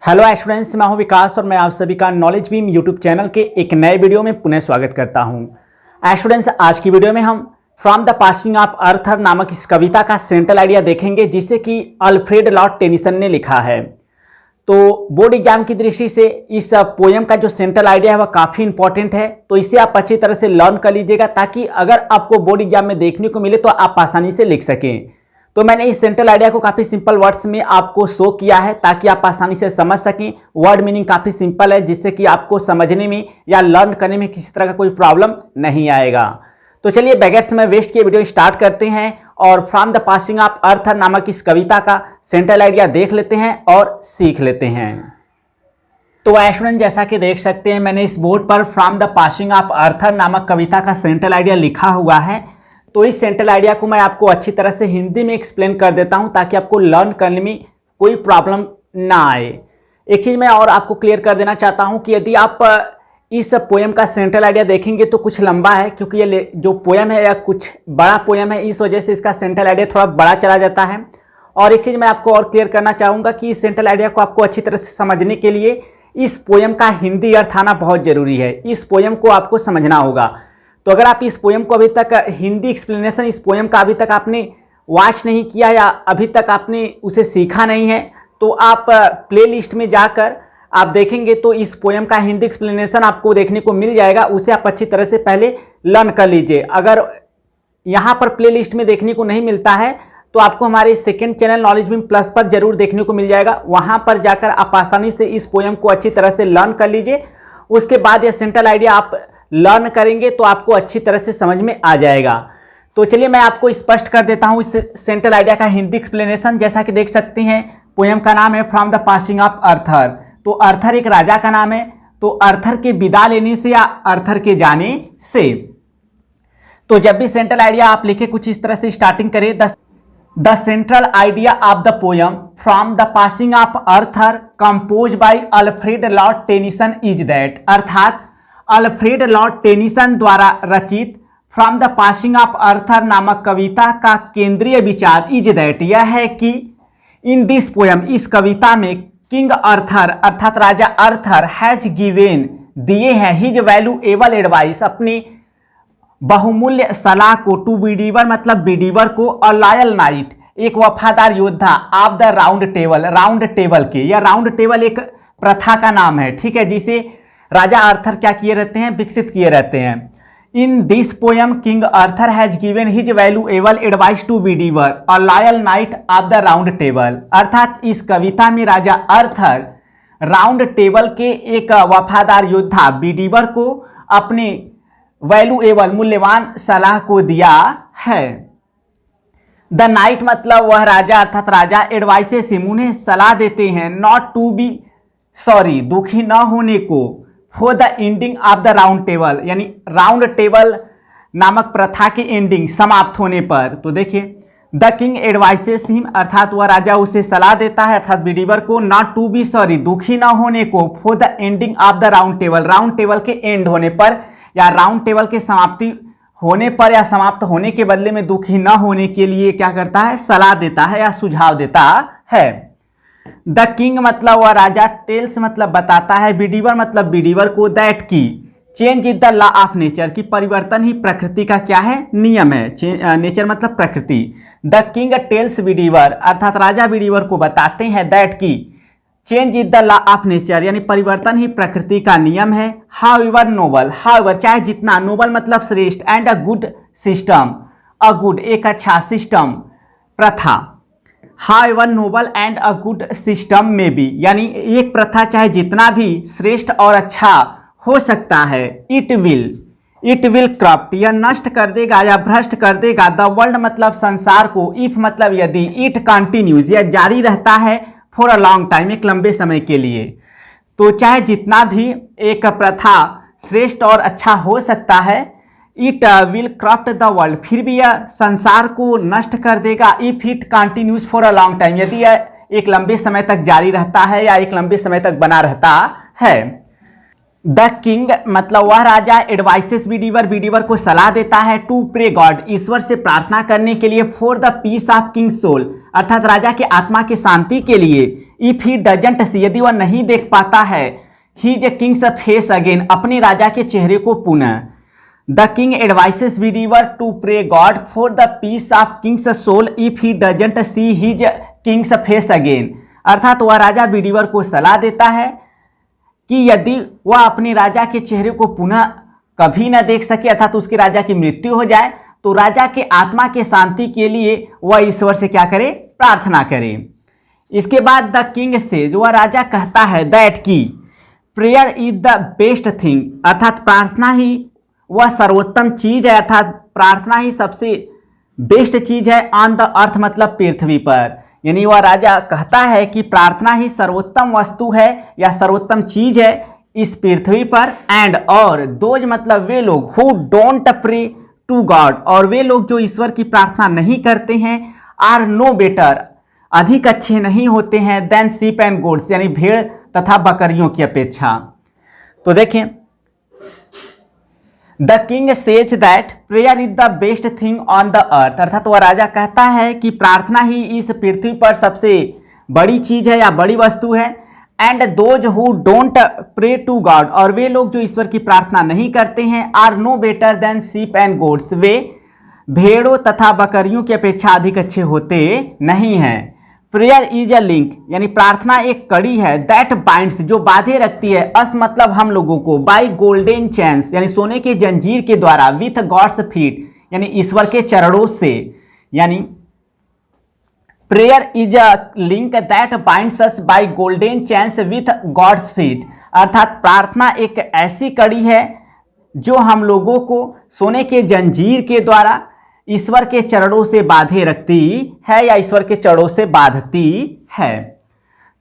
Hello students, मैं हूं विकास और मैं आप सभी का नॉलेज बीम यूट्यूब चैनल के एक नए वीडियो में पुनः स्वागत करता हूं। स्टूडेंट्स, आज की वीडियो में हम from the passing of Arthur नामक इस कविता का सेंट्रल आइडिया देखेंगे, जिसे कि अल्फ्रेड लॉर्ड टेनिसन ने लिखा है। तो बोर्ड एग्जाम की दृष्टि से इस पोएम का जो सेंट्रल आइडिया है वह काफ़ी इंपॉर्टेंट है, तो इसे आप अच्छी तरह से लर्न कर लीजिएगा ताकि अगर आपको बोर्ड एग्जाम में देखने को मिले तो आप आसानी से लिख सकें। तो मैंने इस सेंट्रल आइडिया को काफ़ी सिंपल वर्ड्स में आपको शो किया है ताकि आप आसानी से समझ सकें। वर्ड मीनिंग काफ़ी सिंपल है, जिससे कि आपको समझने में या लर्न करने में किसी तरह का कोई प्रॉब्लम नहीं आएगा। तो चलिए बगैर समय वेस्ट किए वीडियो स्टार्ट करते हैं और from the passing of Arthur नामक इस कविता का सेंट्रल आइडिया देख लेते हैं और सीख लेते हैं। तो स्टूडेंट, जैसा कि देख सकते हैं मैंने इस बोर्ड पर from the passing of Arthur नामक कविता का सेंट्रल आइडिया लिखा हुआ है। तो इस सेंट्रल आइडिया को मैं आपको अच्छी तरह से हिंदी में एक्सप्लेन कर देता हूं ताकि आपको लर्न करने में कोई प्रॉब्लम ना आए। एक चीज़ मैं और आपको क्लियर कर देना चाहता हूं कि यदि आप इस पोएम का सेंट्रल आइडिया देखेंगे तो कुछ लंबा है, क्योंकि ये जो पोएम है या कुछ बड़ा पोएम है, इस वजह से इसका सेंट्रल आइडिया थोड़ा बड़ा चला जाता है। और एक चीज़ मैं आपको और क्लियर करना चाहूँगा कि इस सेंट्रल आइडिया को आपको अच्छी तरह से समझने के लिए इस पोएम का हिंदी अर्थ आना बहुत ज़रूरी है। इस पोएम को आपको समझना होगा। तो अगर आप इस पोएम को अभी तक हिंदी एक्सप्लेनेशन इस पोएम का अभी तक आपने वॉच नहीं किया या अभी तक आपने उसे सीखा नहीं है, तो आप प्लेलिस्ट में जाकर आप देखेंगे तो इस पोएम का हिंदी एक्सप्लेनेशन आपको देखने को मिल जाएगा। उसे आप अच्छी तरह से पहले लर्न कर लीजिए। अगर यहाँ पर प्लेलिस्ट में देखने को नहीं मिलता है तो आपको हमारे second channel knowledge beam plus पर जरूर देखने को मिल जाएगा। वहाँ पर जाकर आप आसानी से इस पोएम को अच्छी तरह से लर्न कर लीजिए। उसके बाद यह सेंट्रल आइडिया आप लर्न करेंगे तो आपको अच्छी तरह से समझ में आ जाएगा। तो चलिए मैं आपको स्पष्ट कर देता हूं इस सेंट्रल आइडिया का हिंदी एक्सप्लेनेशन। जैसा कि देख सकते हैं पोएम का नाम है फ्रॉम द पासिंग ऑफ अर्थर। तो अर्थर एक राजा का नाम है। तो अर्थर के विदा लेने से या अर्थर के जाने से, तो जब भी सेंट्रल आइडिया आप लिखे कुछ इस तरह से स्टार्टिंग करें, the central idea of the poem from the passing of Arthur compose by Alfred Lord Tennyson is that, अर्थात अल्फ्रेड लॉर्ड टेनिसन द्वारा रचित from the passing of Arthur नामक कविता का केंद्रीय विचार इज दैट, यह है कि इन दिस पोएम, इस कविता में किंग अर्थर अर्थात राजा अर्थर हैज गिवेन दिए हैं हिज वैल्यूएबल एडवाइस, अपनी बहुमूल्य सलाह को, टू बिडीवर मतलब बिडीवर को, और लॉयल नाइट एक वफादार योद्धा, of the round table, round table के, यह राउंड टेबल एक प्रथा का नाम है, ठीक है, जिसे राजा अर्थर क्या किए रहते हैं, विकसित किए रहते हैं। In this poem King Arthur has given his valuable advice to Bedivere a loyal knight of the round table, अर्थात इस कविता में राजा अर्थर राउंड टेबल के एक वफादार योद्धा बिडीवर को अपने वैल्यूएबल मूल्यवान सलाह को दिया है। द नाइट मतलब वह राजा अर्थात राजा, एडवाइसेस उन्हें सलाह देते हैं, नॉट टू बी सॉरी दुखी न होने को, for the ending of the round table, यानी राउंड टेबल नामक प्रथा के एंडिंग समाप्त होने पर। तो देखिए द किंग एडवाइसेस हिम, अर्थात वह राजा उसे सलाह देता है अर्थात बिडीवर को, नॉट टू बी सॉरी दुखी ना होने को, for the ending of the round table, round table के एंड होने पर या राउंड टेबल के समाप्ति होने पर या समाप्त होने के बदले में दुखी न होने के लिए क्या करता है, सलाह देता है या सुझाव देता है। द किंग मतलब वह राजा, टेल्स मतलब बताता है, बिडीवर मतलब बिडीवर को, दैट की change is the law of nature की परिवर्तन ही प्रकृति का क्या है, नियम है। नेचर मतलब प्रकृति। द किंग टेल्स बिडीवर अर्थात राजा बिडीवर को बताते हैं, दैट की change is the law of nature यानी परिवर्तन ही प्रकृति का नियम है। हाउएवर नोबल, हाउएवर चाहे जितना, नोबल मतलब श्रेष्ठ, and a good system, a good एक अच्छा, सिस्टम प्रथा, however noble and a good system में भी, यानी एक प्रथा चाहे जितना भी श्रेष्ठ और अच्छा हो सकता है, इट विल करप्ट यह नष्ट कर देगा या भ्रष्ट कर देगा, द वर्ल्ड मतलब संसार को, इफ मतलब यदि, इट कंटिन्यूज यह जारी रहता है, फॉर अ लॉन्ग टाइम एक लंबे समय के लिए। तो चाहे जितना भी एक प्रथा श्रेष्ठ और अच्छा हो सकता है, it will corrupt the world फिर भी यह संसार को नष्ट कर देगा, if it continues for a long time यदि यह एक लंबे समय तक जारी रहता है या एक लंबे समय तक बना रहता है। द किंग मतलब वह राजा, एडवाइसेस बिडीवर बिडीवर को सलाह देता है, टू प्रे गॉड ईश्वर से प्रार्थना करने के लिए, for the peace of king soul अर्थात राजा के आत्मा की शांति के लिए, इफ ही डजंट सी, यदि वह नहीं देख पाता है, हिज किंग्स फेस अगेन, अपने राजा के चेहरे को पुनः, the king advises Bedivere to pray God for the peace of king's soul if he doesn't see his king's face again, अर्थात वह राजा विडीवर को सलाह देता है कि यदि वह अपने राजा के चेहरे को पुनः कभी न देख सके, अर्थात उसके राजा की मृत्यु हो जाए, तो राजा के आत्मा के शांति के लिए वह ईश्वर से क्या करे, प्रार्थना करे। इसके बाद द किंग से, जो वह राजा कहता है दैट की prayer is the best thing, अर्थात प्रार्थना ही वह सर्वोत्तम चीज है, अर्थात प्रार्थना ही सबसे बेस्ट चीज है ऑन द अर्थ, मतलब पृथ्वी पर। यानी वह राजा कहता है कि प्रार्थना ही सर्वोत्तम वस्तु है या सर्वोत्तम चीज है इस पृथ्वी पर। एंड और दोज मतलब वे लोग, who don't pray to God, और वे लोग जो ईश्वर की प्रार्थना नहीं करते हैं, आर नो बेटर, अधिक अच्छे नहीं होते हैं, देन शीप एंड गोट्स, यानी भेड़ तथा बकरियों की अपेक्षा। तो देखें, the king says that prayer is the best thing on the earth, अर्थात वह राजा कहता है कि प्रार्थना ही इस पृथ्वी पर सबसे बड़ी चीज है या बड़ी वस्तु है। And those who don't pray to God, और वे लोग जो ईश्वर की प्रार्थना नहीं करते हैं, are no better than sheep and goats, वे भेड़ों तथा बकरियों की अपेक्षा अधिक अच्छे होते नहीं हैं। प्रेयर इज अ लिंक, यानी प्रार्थना एक कड़ी है, दैट बाइंड्स, जो बांधे रखती है, अस मतलब हम लोगों को, बाई गोल्डन चैन्स, यानी सोने के जंजीर के द्वारा, विथ गॉड्स फीट, यानी ईश्वर के चरणों से। यानी prayer is a link that binds us by golden chains with God's feet, अर्थात प्रार्थना एक ऐसी कड़ी है जो हम लोगों को सोने के जंजीर के द्वारा ईश्वर के चरणों से बांधे रखती है या ईश्वर के चरणों से बांधती है।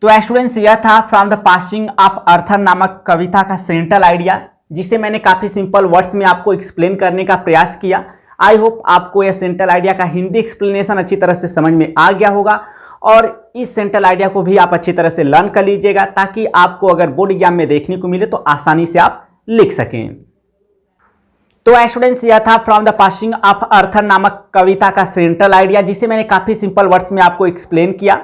तो स्टूडेंट्स, यह था from the passing of Arthur नामक कविता का सेंट्रल आइडिया, जिसे मैंने काफ़ी सिंपल वर्ड्स में आपको एक्सप्लेन करने का प्रयास किया। आई होप आपको यह सेंट्रल आइडिया का हिंदी एक्सप्लेनेशन अच्छी तरह से समझ में आ गया होगा, और इस सेंट्रल आइडिया को भी आप अच्छी तरह से लर्न कर लीजिएगा, ताकि आपको अगर बोर्ड एग्जाम में देखने को मिले तो आसानी से आप लिख सकें। तो स्टूडेंट्स, यह था from the passing of Arthur नामक कविता का सेंट्रल आइडिया, जिसे मैंने काफ़ी सिंपल वर्ड्स में आपको एक्सप्लेन किया।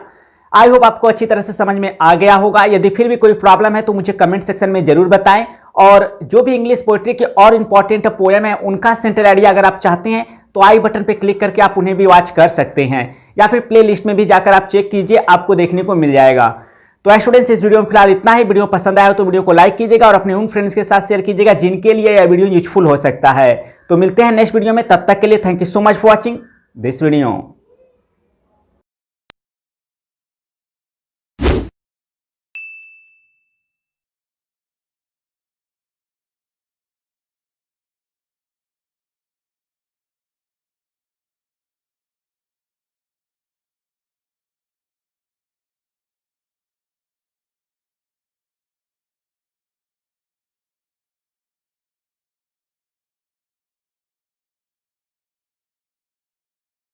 आई होप आपको अच्छी तरह से समझ में आ गया होगा। यदि फिर भी कोई प्रॉब्लम है तो मुझे कमेंट सेक्शन में जरूर बताएं, और जो भी इंग्लिश पोएट्री के और इंपॉर्टेंट पोएम है उनका सेंट्रल आइडिया अगर आप चाहते हैं तो आई बटन पर क्लिक करके आप उन्हें भी वॉच कर सकते हैं, या फिर प्ले लिस्ट में भी जाकर आप चेक कीजिए, आपको देखने को मिल जाएगा। तो स्टूडेंट्स, इस वीडियो में फिलहाल इतना ही। वीडियो पसंद आया हो तो वीडियो को लाइक कीजिएगा और अपने उन फ्रेंड्स के साथ शेयर कीजिएगा जिनके लिए यह वीडियो यूजफुल हो सकता है। तो मिलते हैं नेक्स्ट वीडियो में, तब तक के लिए thank you so much for watching this video.